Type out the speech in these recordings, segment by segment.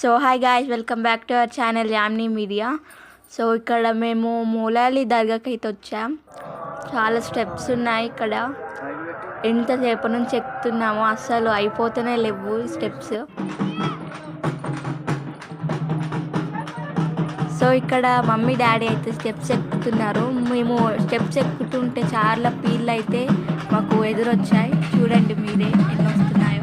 So hi guys, welcome back to our channel Yamni media. So ఇక్కడ మేము మూలాలి దర్గాకి అయితే వచ్చాం. చాలా స్టెప్స్ ఉన్నాయి. ఇక్కడ ఎంతసేపు నుంచి ఎక్కుతున్నామో అస్సలు అయిపోతూనే లేవు స్టెప్స్. సో ఇక్కడ మమ్మీ డాడీ అయితే స్టెప్స్ ఎక్కుతున్నారు. మేము స్టెప్స్ ఎక్కుతుంటే చాలా పీళ్ళు అయితే మాకు ఎదురొచ్చాయి. చూడండి మీరే ఎన్ని వస్తున్నాయో.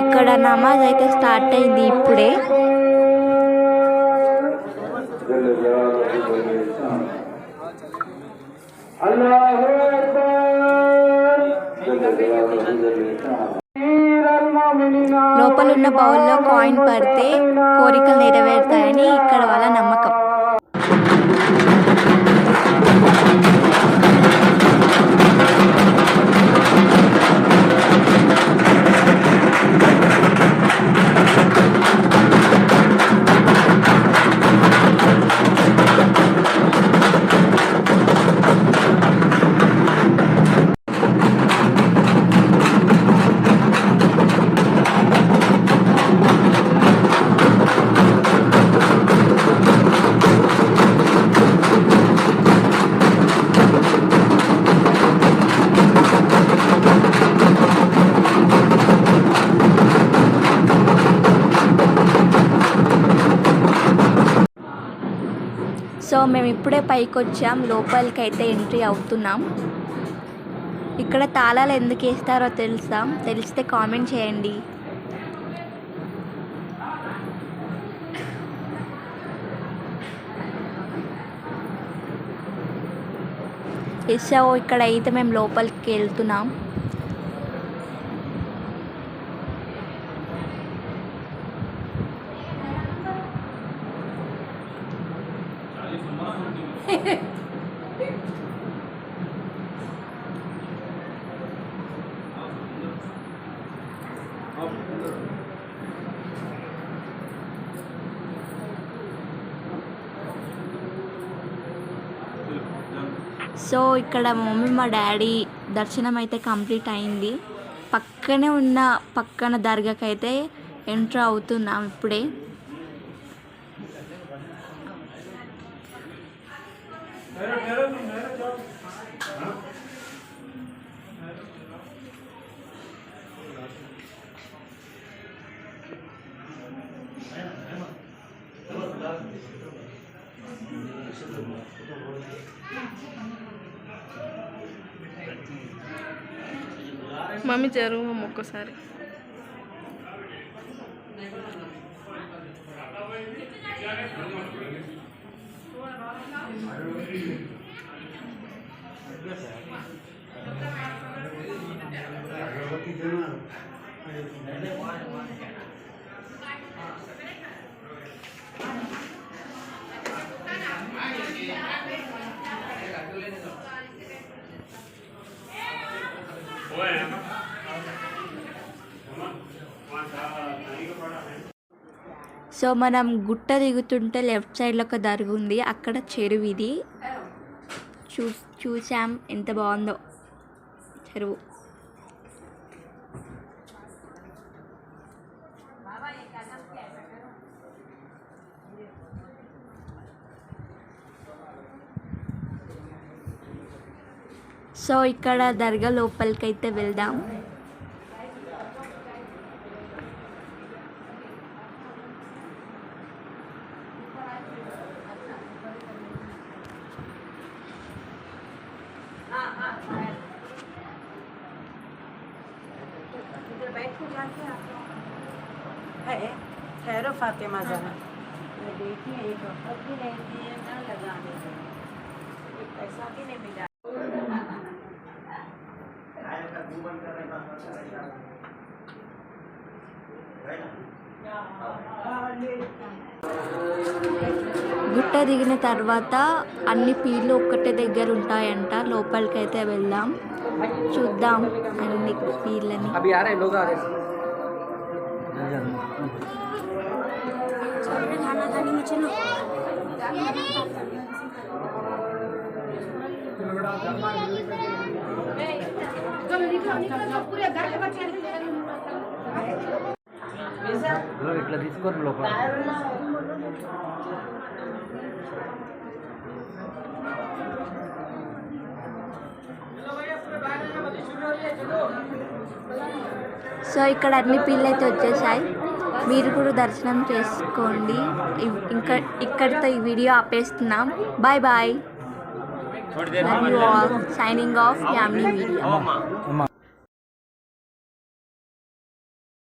ఇక్కడ నమాజ్ అయితే స్టార్ట్ అయింది ఇప్పుడే. లోపల ఉన్న బౌల్లో కాయిన్ పడితే కోరికలు నెరవేరుతాయని ఇక్కడ వాళ్ళ నమ్మకం. సో మేము ఇప్పుడే పైకి వచ్చాం. లోపలికి అయితే ఎంట్రీ అవుతున్నాం. ఇక్కడ తాళాలు ఎందుకు వేస్తారో తెలిస్తే కామెంట్ చేయండి. సో ఇక్కడ అయితే మేము లోపలికి వెళ్తున్నాం. సో ఇక్కడ మా మమ్మీ మా డాడీ దర్శనం అయితే కంప్లీట్ అయింది. పక్కన దర్గాకి అయితే ఎంటర్ అవుతున్నాం ఇప్పుడే. మమ్మీ జరుగు ఒక్కసారి. సో మనం గుట్ట దిగుతుంటే లెఫ్ట్ సైడ్లో ఒక దర్గా ఉంది. అక్కడ చెరువు ఇది. చూసాం ఎంత బాగుందో చెరువు. సో ఇక్కడ దర్గా లోపలికైతే వెళ్దాం. ठहरो फातिमा जरा देखिए एक वक्त भी रहती है ना लगाने में पैसा भी नहीं मिला. గుట్ట దిగిన తర్వాత అన్ని పీర్లు ఒక్కటే దగ్గర ఉంటాయంట. లోపలికి అయితే వెళ్దాం, చూద్దాం అన్ని పీర్లని. ఇట్లా తీసుకోరు లోపల. సో ఇక్కడ అన్ని పీర్లు అయితే వచ్చేసాయి. మీరు కూడా దర్శనం చేసుకోండి. ఇంకా ఇక్కడితో ఈ వీడియో ఆపేస్తున్నాం. Bye bye. Love you all. Signing off Yamni media.